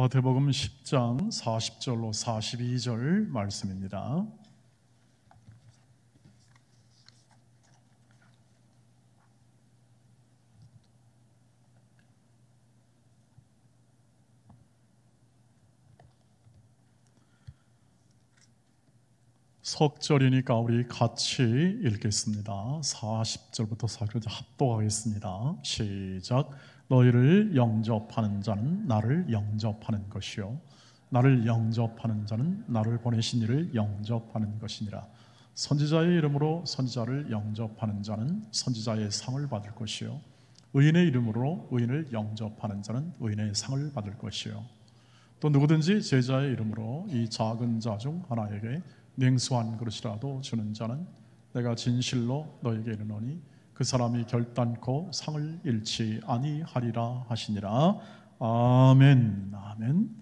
마태복음 10장 40절로 42절 말씀입니다. 석절이니까 우리 같이 읽겠습니다. 40절부터 40절까지 합독하겠습니다. 시작. 너희를 영접하는 자는 나를 영접하는 것이요 나를 영접하는 자는 나를 보내신 이를 영접하는 것이니라. 선지자의 이름으로 선지자를 영접하는 자는 선지자의 상을 받을 것이요 의인의 이름으로 의인을 영접하는 자는 의인의 상을 받을 것이요 또 누구든지 제자의 이름으로 이 작은 자 중 하나에게 냉수한 그릇이라도 주는 자는 내가 진실로 너에게 이르노니 그 사람이 결단코 상을 잃지 아니하리라 하시니라. 아멘. 아멘.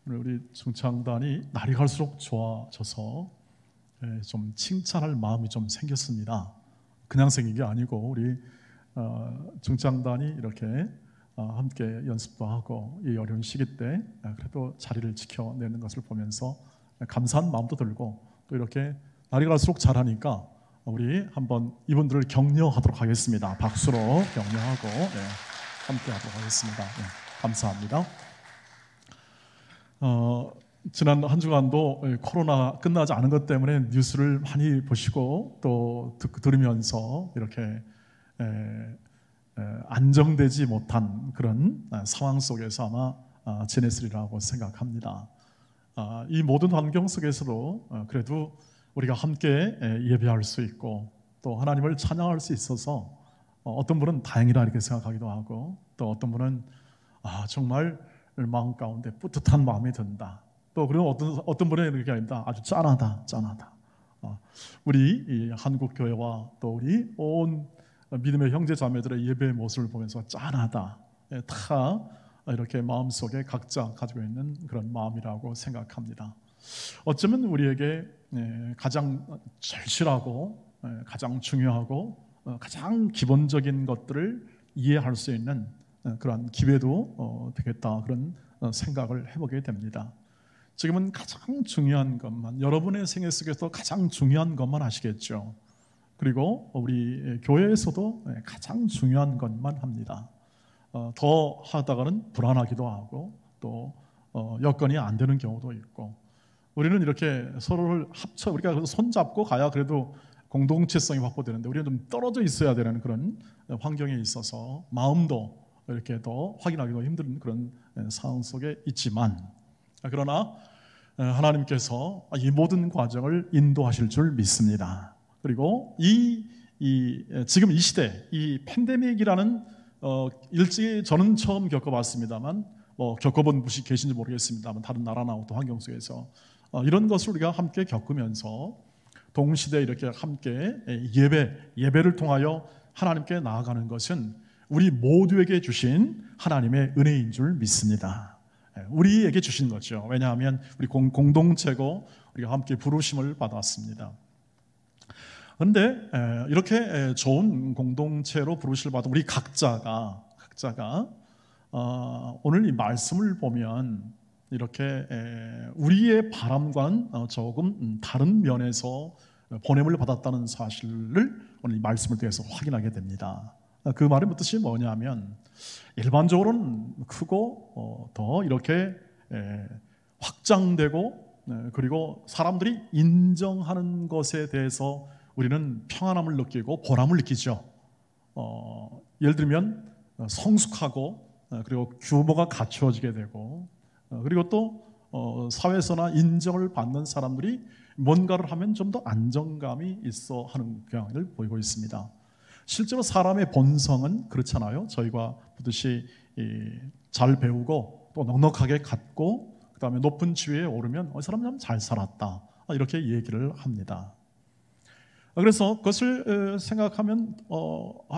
우리 중창단이 날이 갈수록 좋아져서 좀 칭찬할 마음이 좀 생겼습니다. 그냥 생긴 게 아니고 우리 중창단이 이렇게 함께 연습도 하고 이 어려운 시기 때 그래도 자리를 지켜내는 것을 보면서 감사한 마음도 들고 또 이렇게 날이 갈수록 잘하니까 우리 한번 이분들을 격려하도록 하겠습니다. 박수로 격려하고 함께 하도록 하겠습니다. 감사합니다. 지난 한 주간도 코로나 끝나지 않은 것 때문에 뉴스를 많이 보시고 또 들으면서 이렇게 안정되지 못한 그런 상황 속에서 아마 지냈으리라고 생각합니다. 이 모든 환경 속에서도 그래도 우리가 함께 예배할 수 있고 또 하나님을 찬양할 수 있어서 어떤 분은 다행이다 이렇게 생각하기도 하고 또 어떤 분은 정말 마음 가운데 뿌듯한 마음이 든다. 또 그리고 어떤 분은 이렇게 아닙니다. 아주 짠하다. 우리 이 한국 교회와 또 우리 온 믿음의 형제 자매들의 예배의 모습을 보면서 짠하다. 다 이렇게 마음속에 각자 가지고 있는 그런 마음이라고 생각합니다. 어쩌면 우리에게 가장 절실하고 가장 중요하고 가장 기본적인 것들을 이해할 수 있는 그런 기회도 되겠다 그런 생각을 해보게 됩니다. 지금은 가장 중요한 것만, 여러분의 생애 속에서 가장 중요한 것만 하시겠죠. 그리고 우리 교회에서도 가장 중요한 것만 합니다. 더 하다가는 불안하기도 하고 또 여건이 안 되는 경우도 있고 우리는 이렇게 서로를 우리가 손잡고 가야 그래도 공동체성이 확보되는데 우리는 좀 떨어져 있어야 되는 그런 환경에 있어서 마음도 이렇게 더 확인하기도 힘든 그런 상황 속에 있지만 그러나 하나님께서 이 모든 과정을 인도하실 줄 믿습니다. 그리고 지금 이 시대, 이 팬데믹이라는 일찍이 저는 처음 겪어봤습니다만 겪어본 분이 계신지 모르겠습니다만 다른 나라나 어떤 환경 속에서 이런 것을 우리가 함께 겪으면서 동시대에 이렇게 함께 예배를 통하여 하나님께 나아가는 것은 우리 모두에게 주신 하나님의 은혜인 줄 믿습니다. 우리에게 주신 거죠. 왜냐하면 우리 공동체고 우리가 함께 부르심을 받았습니다. 그런데 이렇게 좋은 공동체로 부르심을 받은 우리 각자가 오늘 이 말씀을 보면 이렇게 우리의 바람과는 조금 다른 면에서 보냄을 받았다는 사실을 오늘 이 말씀을 통해서 확인하게 됩니다. 그 말의 뜻이 뭐냐면 일반적으로는 크고 더 이렇게 확장되고 그리고 사람들이 인정하는 것에 대해서 우리는 평안함을 느끼고 보람을 느끼죠. 예를 들면 성숙하고 그리고 규모가 갖추어지게 되고 그리고 또 사회에서나 인정을 받는 사람들이 뭔가를 하면 좀 더 안정감이 있어 하는 경향을 보이고 있습니다. 실제로 사람의 본성은 그렇잖아요. 저희가 보듯이 잘 배우고 또 넉넉하게 갖고 그 다음에 높은 지위에 오르면 이 사람 참 잘 살았다 이렇게 얘기를 합니다. 그래서 그것을 생각하면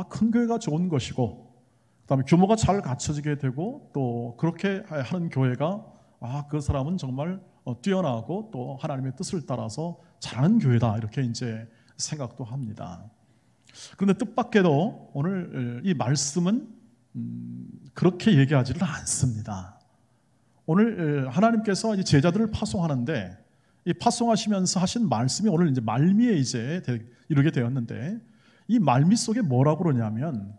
큰 교회가 좋은 것이고 그 다음에 규모가 잘 갖춰지게 되고 또 그렇게 하는 교회가 그 사람은 정말 뛰어나고 또 하나님의 뜻을 따라서 잘하는 교회다 이렇게 이제 생각도 합니다. 그런데 뜻밖에도 오늘 이 말씀은 그렇게 얘기하지를 않습니다. 오늘 하나님께서 제자들을 파송하는데 이 파송하시면서 하신 말씀이 오늘 이제 말미에 이제 이르게 되었는데 이 말미 속에 뭐라고 그러냐면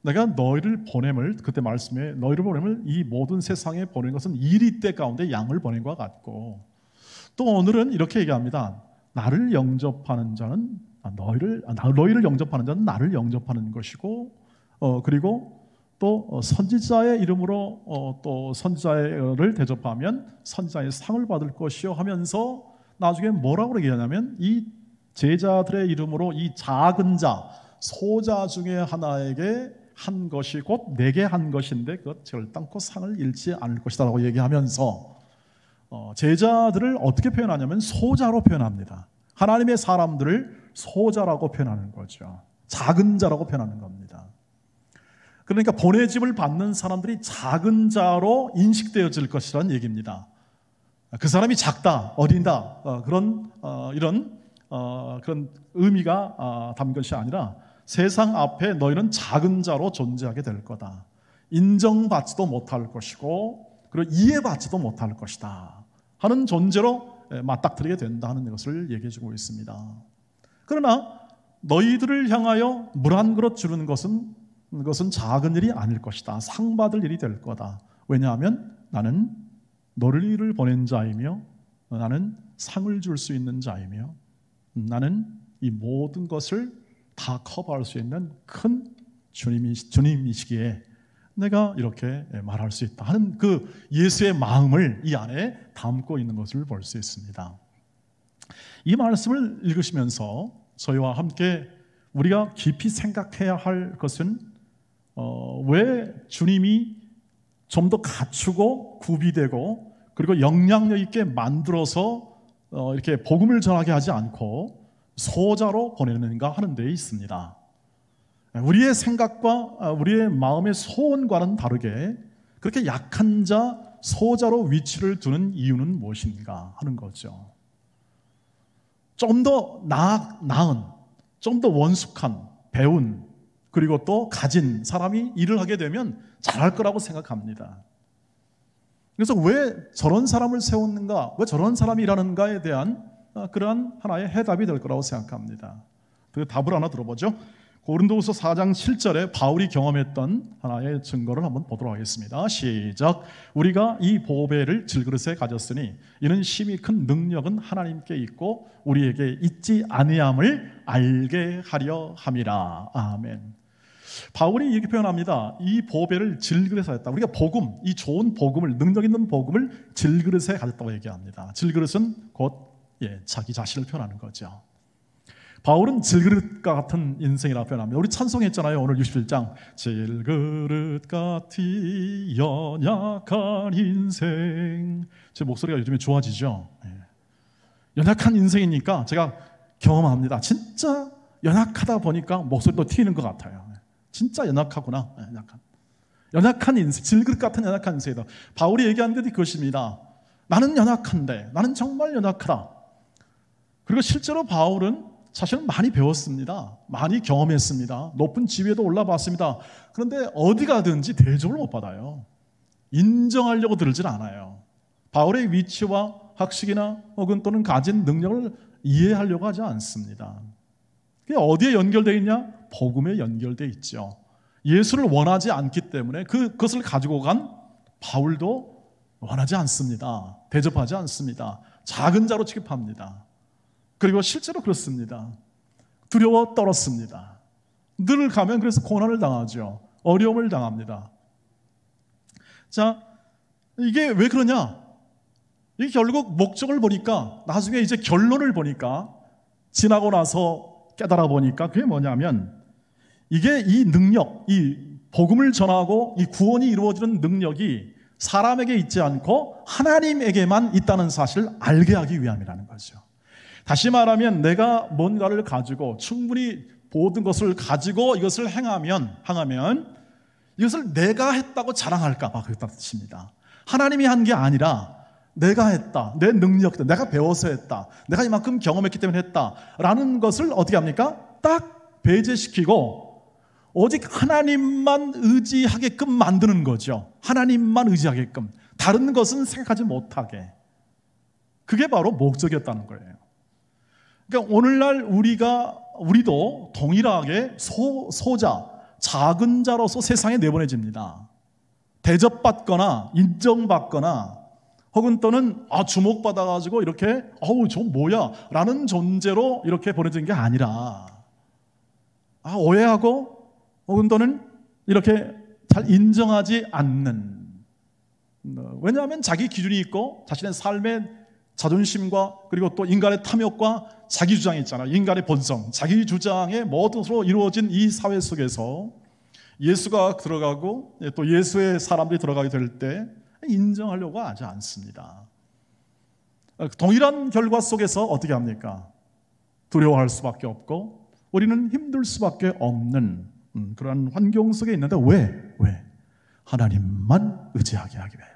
내가 너희를 보냄을 그때 말씀에 너희를 보냄을 이 모든 세상에 보낸 것은 이리 때 가운데 양을 보낸 것과 같고 또 오늘은 이렇게 얘기합니다. 나를 영접하는 자는 너희를 영접하는 자는 나를 영접하는 것이고 그리고 또 선지자의 이름으로 또 선지자를 대접하면 선지자의 상을 받을 것이요 하면서 나중에 뭐라고 얘기하냐면 이 제자들의 이름으로 이 작은 자 소자 중에 하나에게 한 것이 곧 내게 한 것인데 그것 결단코 상을 잃지 않을 것이다 라고 얘기하면서 제자들을 어떻게 표현하냐면 소자로 표현합니다. 하나님의 사람들을 소자라고 표현하는 거죠. 작은 자라고 표현하는 겁니다. 그러니까 보내짐을 받는 사람들이 작은 자로 인식되어질 것이라는 얘기입니다. 그 사람이 작다, 어린다 그런 의미가 담긴 것이 아니라 세상 앞에 너희는 작은 자로 존재하게 될 거다. 인정받지도 못할 것이고 그리고 이해받지도 못할 것이다 하는 존재로 맞닥뜨리게 된다는 것을 얘기해주고 있습니다. 그러나 너희들을 향하여 물 한 그릇 주는 것은 작은 일이 아닐 것이다. 상 받을 일이 될 거다. 왜냐하면 나는 너희를 보낸 자이며 나는 상을 줄 수 있는 자이며 나는 이 모든 것을 다 커버할 수 있는 큰 주님이시기에 내가 이렇게 말할 수 있다 하는 그 예수의 마음을 이 안에 담고 있는 것을 볼 수 있습니다. 이 말씀을 읽으시면서 저희와 함께 우리가 깊이 생각해야 할 것은 왜 주님이 좀 더 갖추고 구비되고 그리고 영향력 있게 만들어서 이렇게 복음을 전하게 하지 않고 소자로 보내는가 하는 데 있습니다. 우리의 생각과 우리의 마음의 소원과는 다르게 그렇게 약한 자 소자로 위치를 두는 이유는 무엇인가 하는 거죠. 좀 더 나은, 좀 더 원숙한, 배운 그리고 또 가진 사람이 일을 하게 되면 잘할 거라고 생각합니다. 그래서 왜 저런 사람을 세웠는가, 왜 저런 사람이 일하는가에 대한 그러한 하나의 해답이 될 거라고 생각합니다. 그 답을 하나 들어보죠. 고린도후서 4장 7절에 바울이 경험했던 하나의 증거를 한번 보도록 하겠습니다. 시작. 우리가 이 보배를 질그릇에 가졌으니 이는 심히 큰 능력은 하나님께 있고 우리에게 있지 아니함을 알게 하려 함이라. 아멘. 바울이 이렇게 표현합니다. 이 보배를 질그릇에 가졌다. 우리가 복음, 이 좋은 복음을, 능력 있는 복음을 질그릇에 가졌다고 얘기합니다. 질그릇은 곧 자기 자신을 표현하는 거죠. 바울은 질그릇과 같은 인생이라고 표현합니다. 우리 찬송했잖아요. 오늘 67장 질그릇 같이 연약한 인생. 제 목소리가 요즘에 좋아지죠. 연약한 인생이니까 제가 경험합니다. 진짜 연약하다 보니까 목소리도 튀는 것 같아요. 진짜 연약하구나. 연약한 인생, 질그릇 같은 연약한 인생이다. 바울이 얘기하는 게 그것입니다. 나는 연약한데, 나는 정말 연약하다. 그리고 실제로 바울은 사실은 많이 배웠습니다. 많이 경험했습니다. 높은 지위에도 올라봤습니다. 그런데 어디 가든지 대접을 못 받아요. 인정하려고 들질 않아요. 바울의 위치와 학식이나 혹은 또는 가진 능력을 이해하려고 하지 않습니다. 그게 어디에 연결되어 있냐? 복음에 연결되어 있죠. 예수를 원하지 않기 때문에 그것을 가지고 간 바울도 원하지 않습니다. 대접하지 않습니다. 작은 자로 취급합니다. 그리고 실제로 그렇습니다. 두려워 떨었습니다. 늘 가면 그래서 고난을 당하죠. 어려움을 당합니다. 자, 이게 왜 그러냐? 이게 결국 목적을 보니까 나중에 이제 결론을 보니까 지나고 나서 깨달아 보니까 그게 뭐냐면 이게 이 능력, 이 복음을 전하고 이 구원이 이루어지는 능력이 사람에게 있지 않고 하나님에게만 있다는 사실을 알게 하기 위함이라는 거죠. 다시 말하면 내가 뭔가를 가지고 충분히 모든 것을 가지고 이것을 행하면 이것을 내가 했다고 자랑할까 봐 그렇다는 뜻입니다. 하나님이 한 게 아니라 내가 했다, 내 능력이다, 내가 배워서 했다, 내가 이만큼 경험했기 때문에 했다라는 것을 어떻게 합니까? 딱 배제시키고 오직 하나님만 의지하게끔 만드는 거죠. 하나님만 의지하게끔. 다른 것은 생각하지 못하게. 그게 바로 목적이었다는 거예요. 그러니까 오늘날 우리도 동일하게 소자, 작은 자로서 세상에 내보내집니다. 대접받거나 인정받거나 혹은 또는 주목받아가지고 이렇게 저 뭐야 라는 존재로 이렇게 보내진 게 아니라 오해하고 혹은 또는 이렇게 잘 인정하지 않는, 왜냐하면 자기 기준이 있고 자신의 삶의 자존심과 그리고 또 인간의 탐욕과 자기 주장이 있잖아요. 인간의 본성, 자기 주장의 모든으로 이루어진 이 사회 속에서 예수가 들어가고 또 예수의 사람들이 들어가게 될 때 인정하려고 하지 않습니다. 동일한 결과 속에서 어떻게 합니까? 두려워할 수밖에 없고 우리는 힘들 수밖에 없는 그런 환경 속에 있는데 왜? 하나님만 의지하게 하기 위하여,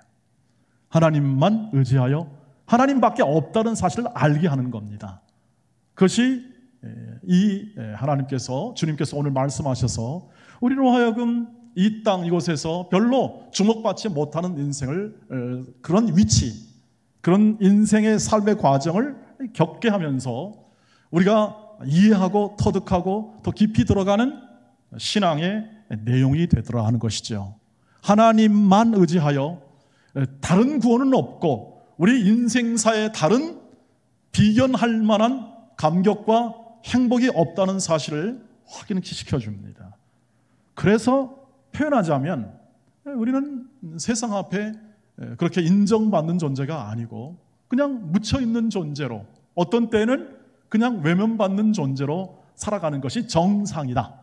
하나님만 의지하여 하나님밖에 없다는 사실을 알게 하는 겁니다. 그것이 이 하나님께서, 주님께서 오늘 말씀하셔서 우리로 하여금 이 땅 이곳에서 별로 주목받지 못하는 인생을, 그런 위치, 그런 인생의 삶의 과정을 겪게 하면서 우리가 이해하고 터득하고 더 깊이 들어가는 신앙의 내용이 되더라 하는 것이죠. 하나님만 의지하여 다른 구원은 없고 우리 인생사에 다른 비견할 만한 감격과 행복이 없다는 사실을 확인시켜줍니다. 그래서 표현하자면 우리는 세상 앞에 그렇게 인정받는 존재가 아니고 그냥 묻혀있는 존재로, 어떤 때는 그냥 외면받는 존재로 살아가는 것이 정상이다.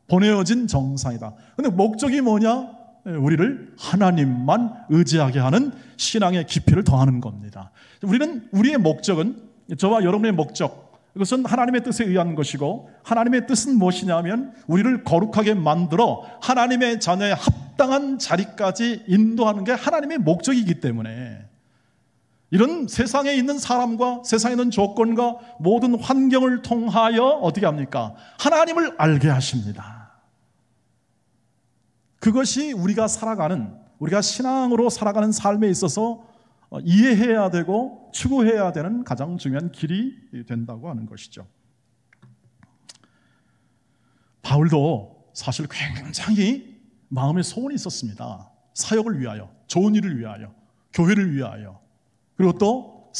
보내어진 정상이다. 그런데 목적이 뭐냐? 우리를 하나님만 의지하게 하는 신앙의 깊이를 더하는 겁니다. 우리의 목적은, 저와 여러분의 목적, 이것은 하나님의 뜻에 의한 것이고, 하나님의 뜻은 무엇이냐면 우리를 거룩하게 만들어 하나님의 자녀의 합당한 자리까지 인도하는 게 하나님의 목적이기 때문에 이런 세상에 있는 사람과 세상에 있는 조건과 모든 환경을 통하여 어떻게 합니까? 하나님을 알게 하십니다. 그것이 우리가 신앙으로 살아가는 삶에 있어서 이해해야 되고 추구해야 되는 가장 중요한 길이 된다고 하는 것이죠. 바울도 사실 굉장히 마음에 소원이 있었습니다. 사역을 위하여, 좋은 일을 위하여, 교회를 위하여, 그리고 또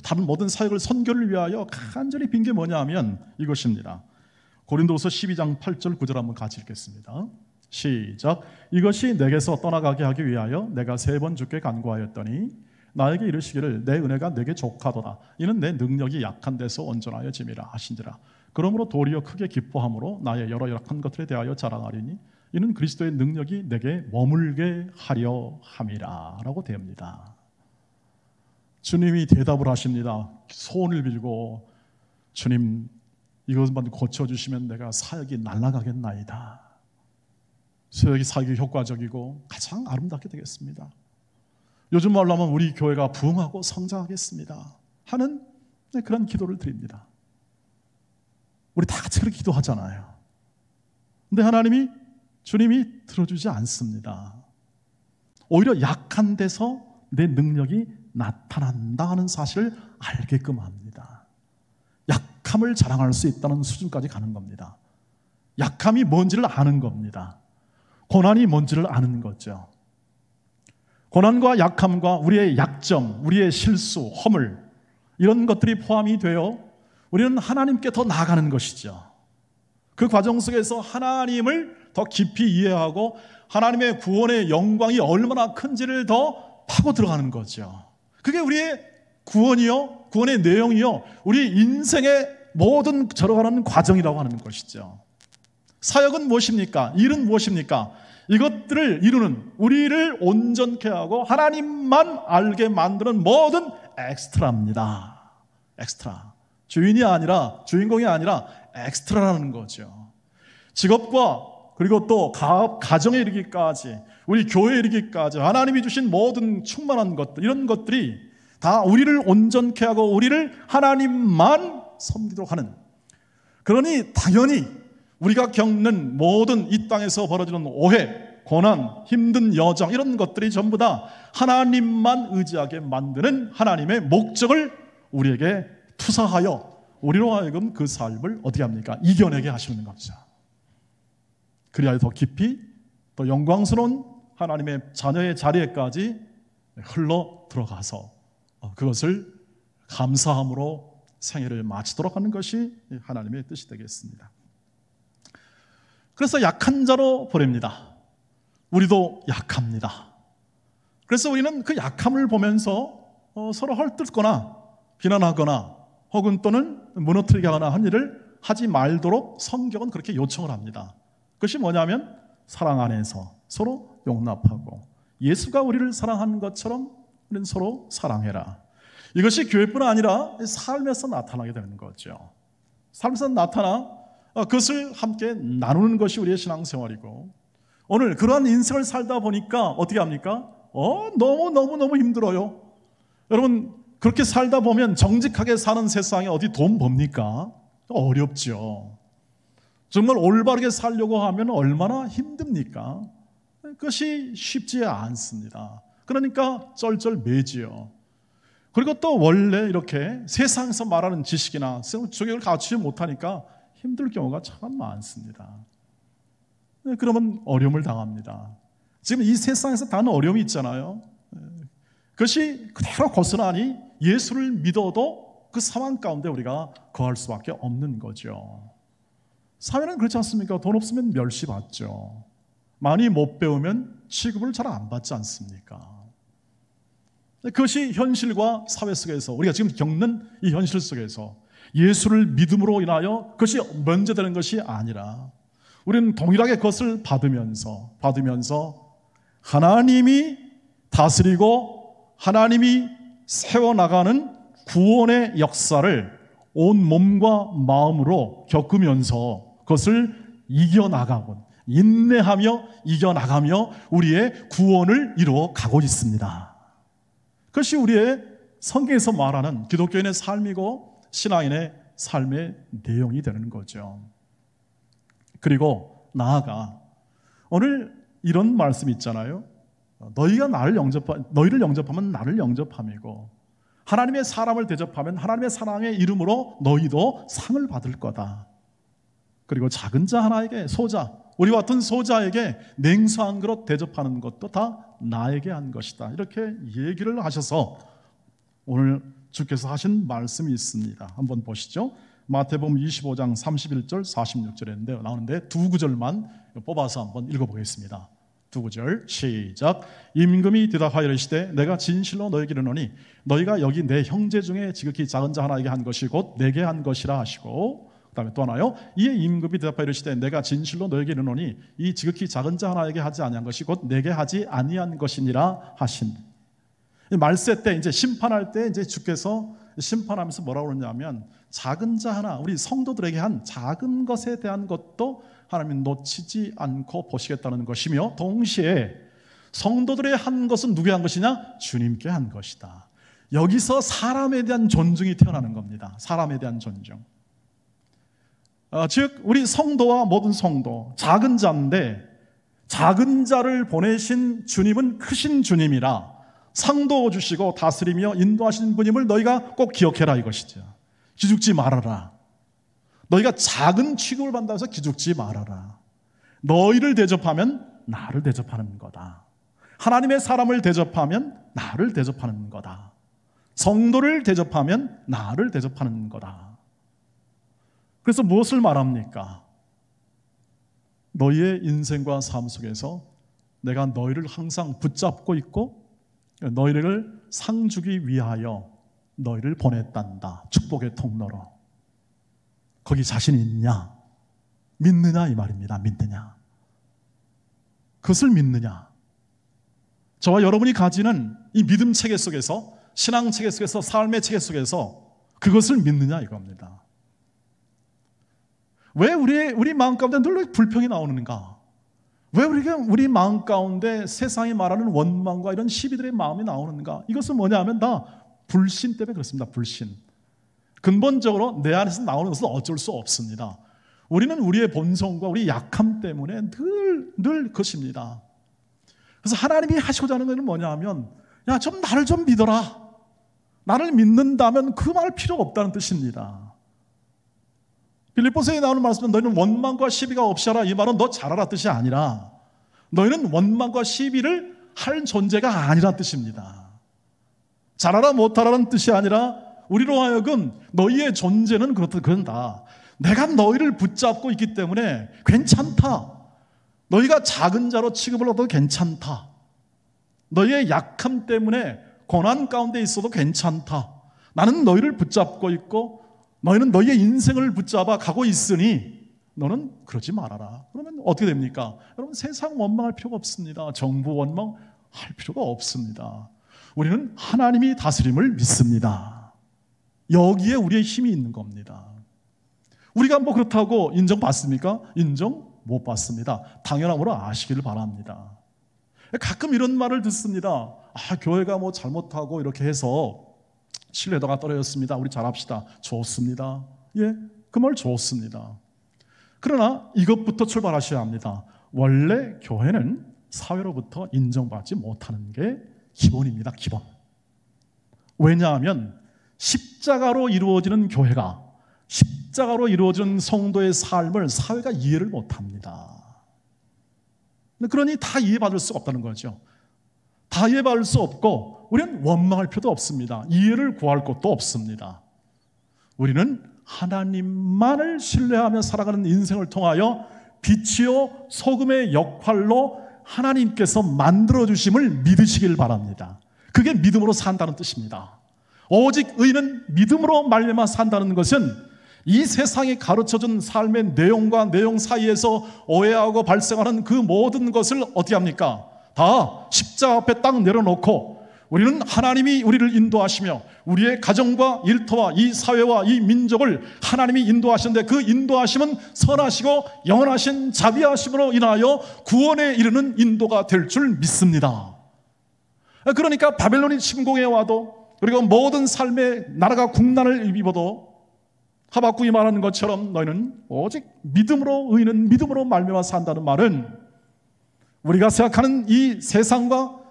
다른 모든 사역을, 선교를 위하여 간절히 빈 게 뭐냐 하면 이것입니다. 고린도후서 12장 8절 9절 한번 같이 읽겠습니다. 시작. 이것이 내게서 떠나가게 하기 위하여 내가 3번 주께 간구하였더니 나에게 이르시기를 내 은혜가 내게 족하도다. 이는 내 능력이 약한 데서 온전하여 짐이라 하신지라. 그러므로 도리어 크게 기뻐함으로 나의 여러 약한 것들에 대하여 자랑하리니 이는 그리스도의 능력이 내게 머물게 하려 함이라 라고 됩니다. 주님이 대답을 하십니다. 소원을 빌고, 주님 이것만 고쳐주시면 내가 사역이 날아가겠나이다. 사역이 효과적이고 가장 아름답게 되겠습니다. 요즘 말로 하면 우리 교회가 부흥하고 성장하겠습니다 하는 그런 기도를 드립니다. 우리 다 같이 그렇게 기도하잖아요. 근데 주님이 들어주지 않습니다. 오히려 약한 데서 내 능력이 나타난다 하는 사실을 알게끔 합니다. 약함을 자랑할 수 있다는 수준까지 가는 겁니다. 약함이 뭔지를 아는 겁니다. 고난이 뭔지를 아는 거죠. 고난과 약함과 우리의 약점, 우리의 실수, 허물, 이런 것들이 포함이 되어 우리는 하나님께 더 나아가는 것이죠. 그 과정 속에서 하나님을 더 깊이 이해하고 하나님의 구원의 영광이 얼마나 큰지를 더 파고 들어가는 거죠. 그게 우리의 구원이요, 구원의 내용이요, 우리 인생의 모든 걸어가는 과정이라고 하는 것이죠. 사역은 무엇입니까? 일은 무엇입니까? 이것들을 이루는, 우리를 온전케 하고 하나님만 알게 만드는 모든 엑스트라입니다. 엑스트라. 주인공이 아니라 엑스트라라는 거죠. 직업과 그리고 또 가정에 이르기까지, 우리 교회에 이르기까지 하나님이 주신 모든 충만한 것들, 이런 것들이 다 우리를 온전케 하고 우리를 하나님만 섬기도록 하는, 그러니 당연히 우리가 겪는 모든 이 땅에서 벌어지는 오해, 고난, 힘든 여정 이런 것들이 전부 다 하나님만 의지하게 만드는 하나님의 목적을 우리에게 투사하여 우리로 하여금 그 삶을 어떻게 합니까? 이겨내게 하시는 거죠. 그리하여 더 깊이 더 영광스러운 하나님의 자녀의 자리에까지 흘러 들어가서 그것을 감사함으로 생애를 마치도록 하는 것이 하나님의 뜻이 되겠습니다. 그래서 약한 자로 보냅니다. 우리도 약합니다. 그래서 우리는 그 약함을 보면서 서로 헐뜯거나 비난하거나 혹은 또는 무너뜨리게 하거나 한 일을 하지 말도록 성경은 그렇게 요청을 합니다. 그것이 뭐냐면 사랑 안에서 서로 용납하고 예수가 우리를 사랑한 것처럼 우리는 서로 사랑해라. 이것이 교회뿐 아니라 삶에서 나타나게 되는 거죠. 삶에서 나타나 그것을 함께 나누는 것이 우리의 신앙생활이고, 오늘 그러한 인생을 살다 보니까 어떻게 합니까? 너무 힘들어요. 여러분, 그렇게 살다 보면 정직하게 사는 세상에 어디 돈 법니까? 어렵죠. 정말 올바르게 살려고 하면 얼마나 힘듭니까? 그것이 쉽지 않습니다. 그러니까 쩔쩔매지요. 그리고 또 원래 이렇게 세상에서 말하는 지식이나 저격을 갖추지 못하니까 힘들 경우가 참 많습니다. 그러면 어려움을 당합니다. 지금 이 세상에서 당하는 어려움이 있잖아요. 그것이 그대로 고스란히 예수를 믿어도 그 상황 가운데 우리가 거할 수밖에 없는 거죠. 사회는 그렇지 않습니까? 돈 없으면 멸시받죠. 많이 못 배우면 취급을 잘 안 받지 않습니까? 그것이 현실과 사회 속에서 우리가 지금 겪는 이 현실 속에서 예수를 믿음으로 인하여 그것이 면제되는 것이 아니라 우리는 동일하게 그것을 받으면서 하나님이 다스리고 하나님이 세워나가는 구원의 역사를 온 몸과 마음으로 겪으면서 그것을 이겨나가고 인내하며 이겨나가며 우리의 구원을 이루어 가고 있습니다. 그것이 우리의 성경에서 말하는 기독교인의 삶이고 신앙인의 삶의 내용이 되는 거죠. 그리고 나아가 오늘 이런 말씀이 있잖아요. 너희를 영접하면 나를 영접함이고 하나님의 사람을 대접하면 하나님의 사랑의 이름으로 너희도 상을 받을 거다. 그리고 작은 자 하나에게 우리와 같은 소자에게 냉수 한 그릇 대접하는 것도 다 나에게 한 것이다. 이렇게 얘기를 하셔서 오늘 주께서 하신 말씀이 있습니다. 한번 보시죠. 마태복음 25장 31절 46절인데 나오는데 두 구절만 뽑아서 한번 읽어보겠습니다. 두 구절 시작. 임금이 대답하여 이르시되 내가 진실로 너희에게 이르노니 너희가 여기 내 형제 중에 지극히 작은 자 하나에게 한 것이 곧 내게 한 것이라 하시고, 그 다음에 또 하나요. 이에 임금이 대답하여 이르시되 내가 진실로 너희에게 이르노니 이 지극히 작은 자 하나에게 하지 아니한 것이 곧 내게 하지 아니한 것이니라 하신. 말세 때 이제 심판할 때 이제 주께서 심판하면서 뭐라고 그러냐면 작은 자 하나, 우리 성도들에게 한 작은 것에 대한 것도 하나님 놓치지 않고 보시겠다는 것이며, 동시에 성도들의 한 것은 누구의 한 것이냐? 주님께 한 것이다. 여기서 사람에 대한 존중이 태어나는 겁니다. 사람에 대한 존중. 즉 우리 성도와 모든 성도 작은 자인데 작은 자를 보내신 주님은 크신 주님이라 상도 주시고 다스리며 인도하시는 분임을 너희가 꼭 기억해라 이것이죠. 기죽지 말아라. 너희가 작은 취급을 받는다고 해서 기죽지 말아라. 너희를 대접하면 나를 대접하는 거다. 하나님의 사람을 대접하면 나를 대접하는 거다. 성도를 대접하면 나를 대접하는 거다. 그래서 무엇을 말합니까? 너희의 인생과 삶 속에서 내가 너희를 항상 붙잡고 있고 너희를 상 주기 위하여 너희를 보냈단다. 축복의 통로로. 거기 자신 있냐? 믿느냐 이 말입니다. 믿느냐? 그것을 믿느냐? 저와 여러분이 가지는 이 믿음 체계 속에서, 신앙 체계 속에서, 삶의 체계 속에서 그것을 믿느냐 이겁니다. 왜 우리 마음 가운데 늘 불평이 나오는가? 왜 우리 마음 가운데 세상이 말하는 원망과 이런 시비들의 마음이 나오는가? 이것은 뭐냐 하면 다 불신 때문에 그렇습니다. 불신. 근본적으로 내 안에서 나오는 것은 어쩔 수 없습니다. 우리는 우리의 본성과 우리 약함 때문에 늘 그것입니다. 그래서 하나님이 하시고자 하는 것은 뭐냐 하면, 야, 좀 나를 좀 믿어라. 나를 믿는다면 그 말 필요 없다는 뜻입니다. 빌립보서에 나오는 말씀은 너희는 원망과 시비가 없이 하라. 이 말은 너 잘하라 뜻이 아니라 너희는 원망과 시비를 할 존재가 아니란 뜻입니다. 잘하라 못하라는 뜻이 아니라 우리로 하여금 너희의 존재는 그런다. 내가 너희를 붙잡고 있기 때문에 괜찮다. 너희가 작은 자로 취급을 얻어도 괜찮다. 너희의 약함 때문에 고난 가운데 있어도 괜찮다. 나는 너희를 붙잡고 있고 너희는 너희의 인생을 붙잡아 가고 있으니 너는 그러지 말아라. 그러면 어떻게 됩니까? 여러분, 세상 원망할 필요가 없습니다. 정부 원망할 필요가 없습니다. 우리는 하나님이 다스림을 믿습니다. 여기에 우리의 힘이 있는 겁니다. 우리가 뭐 그렇다고 인정받습니까? 인정 못 받습니다. 당연함으로 아시기를 바랍니다. 가끔 이런 말을 듣습니다. 교회가 뭐 잘못하고 이렇게 해서 신뢰도가 떨어졌습니다. 우리 잘합시다. 좋습니다. 예, 그 말 좋습니다. 그러나 이것부터 출발하셔야 합니다. 원래 교회는 사회로부터 인정받지 못하는 게 기본입니다. 기본. 왜냐하면 십자가로 이루어지는 교회가, 십자가로 이루어지는 성도의 삶을 사회가 이해를 못합니다. 그러니 다 이해받을 수가 없다는 거죠. 다 이해받을 수 없고 우리는 원망할 필요도 없습니다. 이해를 구할 것도 없습니다. 우리는 하나님만을 신뢰하며 살아가는 인생을 통하여 빛이요 소금의 역할로 하나님께서 만들어주심을 믿으시길 바랍니다. 그게 믿음으로 산다는 뜻입니다. 오직 의인은 믿음으로 말미암아 산다는 것은 이 세상이 가르쳐준 삶의 내용과 내용 사이에서 오해하고 발생하는 그 모든 것을 어떻게 합니까? 다 십자가 앞에 딱 내려놓고 우리는 하나님이 우리를 인도하시며 우리의 가정과 일터와 이 사회와 이 민족을 하나님이 인도하시는데 그 인도하심은 선하시고 영원하신 자비하심으로 인하여 구원에 이르는 인도가 될 줄 믿습니다. 그러니까 바벨론이 침공해 와도 그리고 모든 삶의 나라가 국난을 입어도 하박국이 말하는 것처럼 너희는 오직 믿음으로 의인은 믿음으로 말미암아 산다는 말은 우리가 생각하는 이 세상과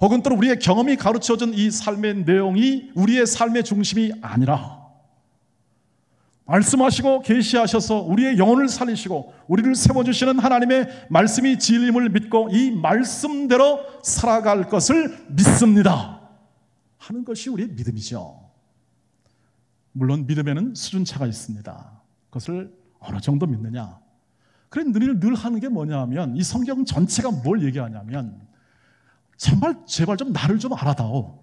혹은 또 우리의 경험이 가르쳐준 이 삶의 내용이 우리의 삶의 중심이 아니라 말씀하시고 계시하셔서 우리의 영혼을 살리시고 우리를 세워주시는 하나님의 말씀이 진리임을 믿고 이 말씀대로 살아갈 것을 믿습니다 하는 것이 우리의 믿음이죠. 물론 믿음에는 수준차가 있습니다. 그것을 어느 정도 믿느냐. 그래 늘 하는 게 뭐냐 하면 이 성경 전체가 뭘 얘기하냐면 제발 좀 나를 좀 알아다오.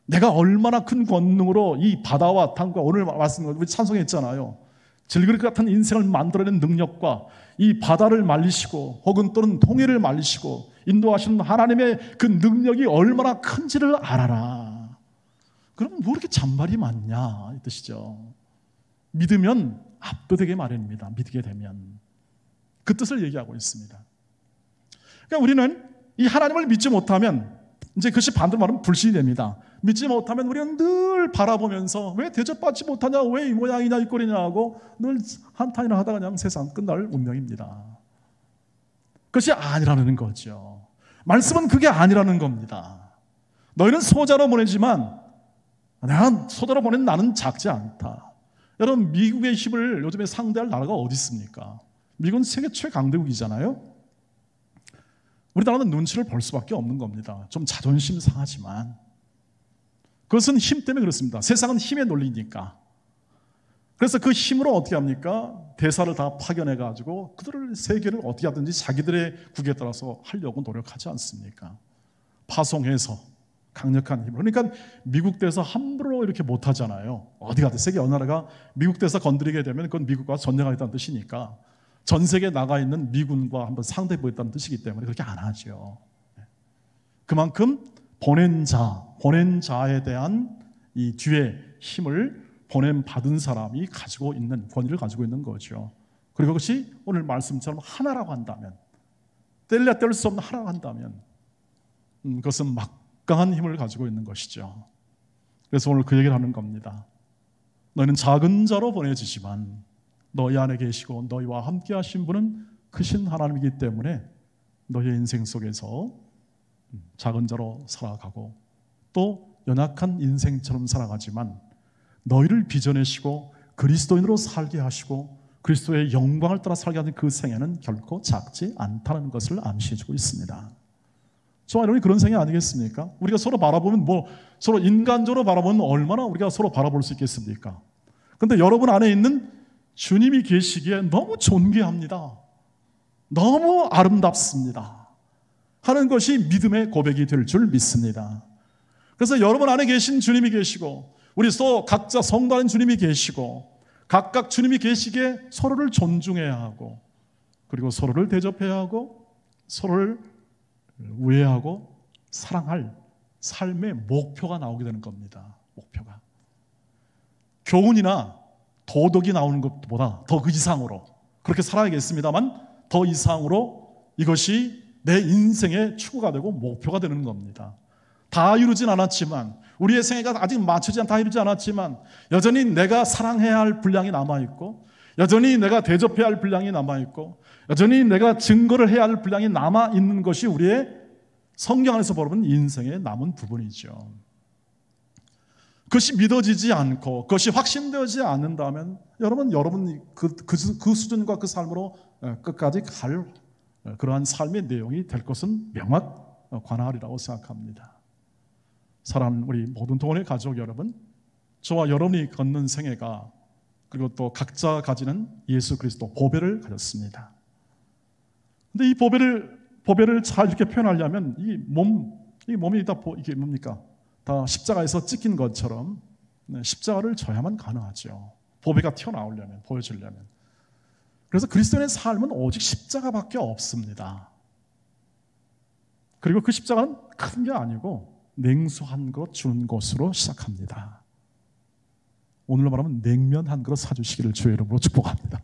내가 얼마나 큰 권능으로 이 바다와 땅과 오늘 말씀 우리 찬송했잖아요. 질그릇 같은 인생을 만들어낸 능력과 이 바다를 말리시고 혹은 또는 통해를 말리시고 인도하시는 하나님의 그 능력이 얼마나 큰지를 알아라. 그럼 뭐 이렇게 잔말이 많냐 이 뜻이죠. 믿으면 압도되게 마련입니다. 믿게 되면 그 뜻을 얘기하고 있습니다. 그러니까 우리는 이 하나님을 믿지 못하면 이제 그것이 반대로 말하면 불신이 됩니다. 믿지 못하면 우리는 늘 바라보면서 왜 대접받지 못하냐, 왜 이 모양이냐 이 꼴이냐 하고 늘 한탄이나 하다가 그냥 세상 끝날 운명입니다. 그것이 아니라는 거죠. 말씀은 그게 아니라는 겁니다. 너희는 소자로 보내지만 내가 소자로 보낸 나는 작지 않다. 여러분 미국의 힘을 요즘에 상대할 나라가 어디 있습니까? 미국은 세계 최강대국이잖아요. 우리나라는 눈치를 볼 수밖에 없는 겁니다. 좀 자존심 상하지만 그것은 힘 때문에 그렇습니다. 세상은 힘의 논리니까. 그래서 그 힘으로 어떻게 합니까? 대사를 다 파견해가지고 그들을 세계를 어떻게 하든지 자기들의 국에 따라서 하려고 노력하지 않습니까? 파송해서 강력한 힘으로. 그러니까 미국 대사 함부로 이렇게 못하잖아요. 어디 가든 세계 어느 나라가 미국 대사 건드리게 되면 그건 미국과 전쟁하겠다는 뜻이니까 전 세계에 나가 있는 미군과 한번 상대해 보겠다는 뜻이기 때문에 그렇게 안 하죠. 그만큼 보낸 자에 대한 이 뒤에 힘을 보냄받은 사람이 가지고 있는 권위를 가지고 있는 거죠. 그리고 그것이 오늘 말씀처럼 하나라고 한다면, 뗄래야 뗄 수 없는 하나라고 한다면 그것은 막강한 힘을 가지고 있는 것이죠. 그래서 오늘 그 얘기를 하는 겁니다. 너희는 작은 자로 보내지지만 너희 안에 계시고 너희와 함께 하신 분은 크신 하나님이기 때문에 너희의 인생 속에서 작은 자로 살아가고 또 연약한 인생처럼 살아가지만 너희를 빚어내시고 그리스도인으로 살게 하시고 그리스도의 영광을 따라 살게 하는 그 생애는 결코 작지 않다는 것을 암시해주고 있습니다. 저와 여러분이 그런 생애 아니겠습니까? 우리가 서로 바라보면 서로 인간적으로 바라보면 얼마나 우리가 서로 바라볼 수 있겠습니까? 그런데 여러분 안에 있는 주님이 계시기에 너무 존귀합니다. 너무 아름답습니다. 하는 것이 믿음의 고백이 될 줄 믿습니다. 그래서 여러분 안에 계신 주님이 계시고 우리 또 각자 성도 안에 주님이 계시고 각각 주님이 계시기에 서로를 존중해야 하고 그리고 서로를 대접해야 하고 서로를 우애하고 사랑할 삶의 목표가 나오게 되는 겁니다. 목표가. 교훈이나 도덕이 나오는 것보다 더 그 이상으로 그렇게 살아야겠습니다만 더 이상으로 이것이 내 인생의 추구가 되고 목표가 되는 겁니다. 다 이루진 않았지만 우리의 생애가 아직 다 이루지 않았지만 여전히 내가 사랑해야 할 분량이 남아있고 여전히 내가 대접해야 할 분량이 남아있고 여전히 내가 증거를 해야 할 분량이 남아있는 것이 우리의 성경 안에서 바라보는 인생의 남은 부분이죠. 그것이 믿어지지 않고 그것이 확신되지 않는다면 여러분이 그 수준과 그 삶으로 끝까지 갈 그러한 삶의 내용이 될 것은 관할이라고 생각합니다. 사랑하는 우리 모든 동원의 가족 여러분, 저와 여러분이 걷는 생애가 그리고 또 각자 가지는 예수 그리스도 보배를 가졌습니다. 근데 이 보배를 잘 이렇게 표현하려면 이 몸이 다 이게 뭡니까? 다 십자가에서 찍힌 것처럼 십자가를 져야만 가능하죠. 보배가 튀어나오려면, 보여지려면. 그래서 그리스도인의 삶은 오직 십자가밖에 없습니다. 그리고 그 십자가는 큰 게 아니고 냉수 한 그릇 주는 것으로 시작합니다. 오늘로 말하면 냉면 한 그릇 사주시기를 주의 이름으로 축복합니다.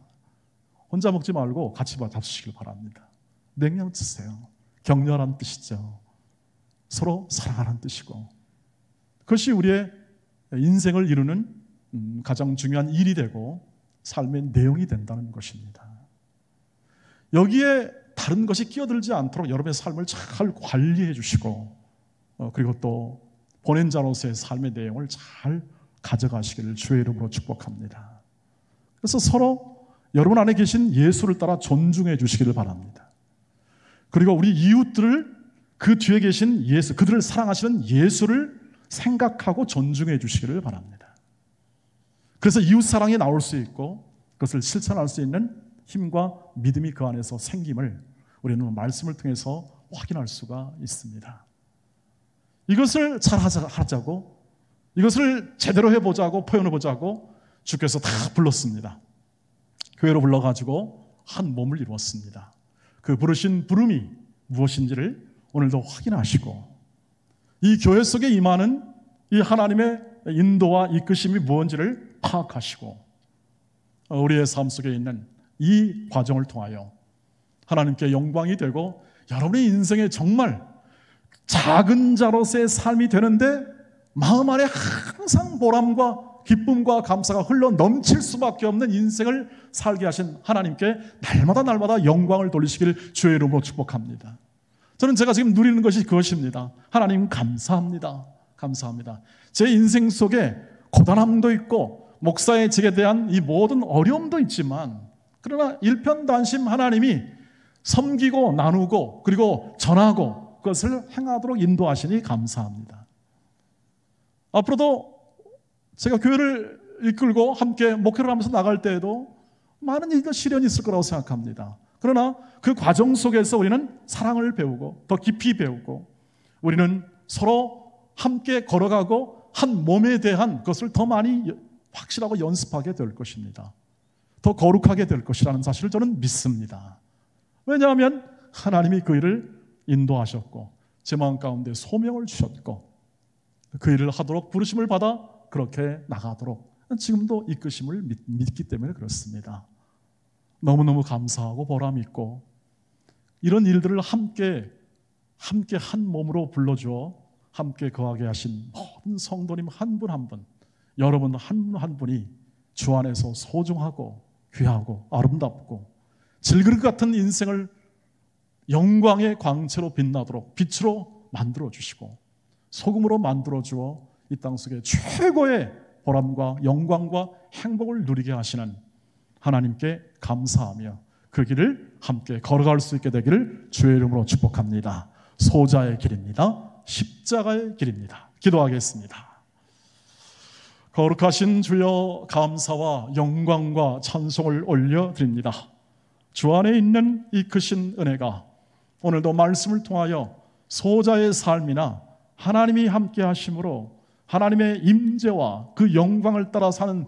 혼자 먹지 말고 같이 잡수시길 바랍니다. 냉면 드세요. 격려하라는 뜻이죠. 서로 사랑하라는 뜻이고 그것이 우리의 인생을 이루는 가장 중요한 일이 되고 삶의 내용이 된다는 것입니다. 여기에 다른 것이 끼어들지 않도록 여러분의 삶을 잘 관리해 주시고 그리고 또 보낸 자로서의 삶의 내용을 잘 가져가시기를 주의 이름으로 축복합니다. 그래서 서로 여러분 안에 계신 예수를 따라 존중해 주시기를 바랍니다. 그리고 우리 이웃들을 그 뒤에 계신 예수, 그들을 사랑하시는 예수를 생각하고 존중해 주시기를 바랍니다. 그래서 이웃 사랑이 나올 수 있고 그것을 실천할 수 있는 힘과 믿음이 그 안에서 생김을 우리는 말씀을 통해서 확인할 수가 있습니다. 이것을 잘 하자고 이것을 제대로 해보자고 표현해보자고 주께서 다 불렀습니다. 교회로 불러가지고 한 몸을 이루었습니다. 그 부르신 부름이 무엇인지를 오늘도 확인하시고 이 교회 속에 임하는 이 하나님의 인도와 이끄심이 무엇인지를 파악하시고 우리의 삶 속에 있는 이 과정을 통하여 하나님께 영광이 되고 여러분의 인생에 정말 작은 자로서의 삶이 되는데 마음 안에 항상 보람과 기쁨과 감사가 흘러 넘칠 수밖에 없는 인생을 살게 하신 하나님께 날마다 영광을 돌리시기를 주의 이름으로 축복합니다. 저는 제가 지금 누리는 것이 그것입니다. 하나님 감사합니다. 감사합니다. 제 인생 속에 고단함도 있고 목사의 직에 대한 이 모든 어려움도 있지만 그러나 일편단심 하나님이 섬기고 나누고 그리고 전하고 그것을 행하도록 인도하시니 감사합니다. 앞으로도 제가 교회를 이끌고 함께 목회를 하면서 나갈 때에도 많은 일들 시련이 있을 거라고 생각합니다. 그러나 그 과정 속에서 우리는 사랑을 배우고 더 깊이 배우고 우리는 서로 함께 걸어가고 한 몸에 대한 것을 더 많이 확실하고 연습하게 될 것입니다. 더 거룩하게 될 것이라는 사실을 저는 믿습니다. 왜냐하면 하나님이 그 일을 인도하셨고 제 마음 가운데 소명을 주셨고 그 일을 하도록 부르심을 받아 그렇게 나가도록 지금도 이끄심을 믿기 때문에 그렇습니다. 너무너무 감사하고 보람 있고 이런 일들을 함께 한 몸으로 불러주어 함께 거하게 하신 모든 성도님 한 분 한 분, 여러분 한 분 한 분이 주 안에서 소중하고 귀하고 아름답고 질그릇 같은 인생을 영광의 광채로 빛나도록 빛으로 만들어 주시고 소금으로 만들어 주어 이 땅 속에 최고의 보람과 영광과 행복을 누리게 하시는 하나님께 감사하며 그 길을 함께 걸어갈 수 있게 되기를 주의 이름으로 축복합니다. 소자의 길입니다. 십자가의 길입니다. 기도하겠습니다. 거룩하신 주여, 감사와 영광과 찬송을 올려드립니다. 주 안에 있는 이 크신 은혜가 오늘도 말씀을 통하여 소자의 삶이나 하나님이 함께 하심으로 하나님의 임재와 그 영광을 따라 사는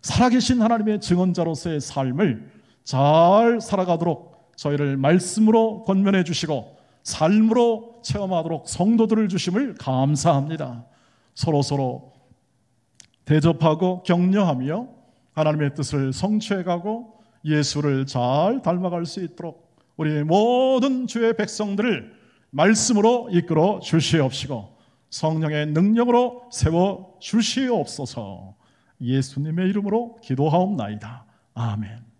살아계신 하나님의 증언자로서의 삶을 잘 살아가도록 저희를 말씀으로 권면해 주시고 삶으로 체험하도록 성도들을 주심을 감사합니다. 서로서로 대접하고 격려하며 하나님의 뜻을 성취해가고 예수를 잘 닮아갈 수 있도록 우리 모든 주의 백성들을 말씀으로 이끌어 주시옵시고 성령의 능력으로 세워 주시옵소서. 예수님의 이름으로 기도하옵나이다. 아멘.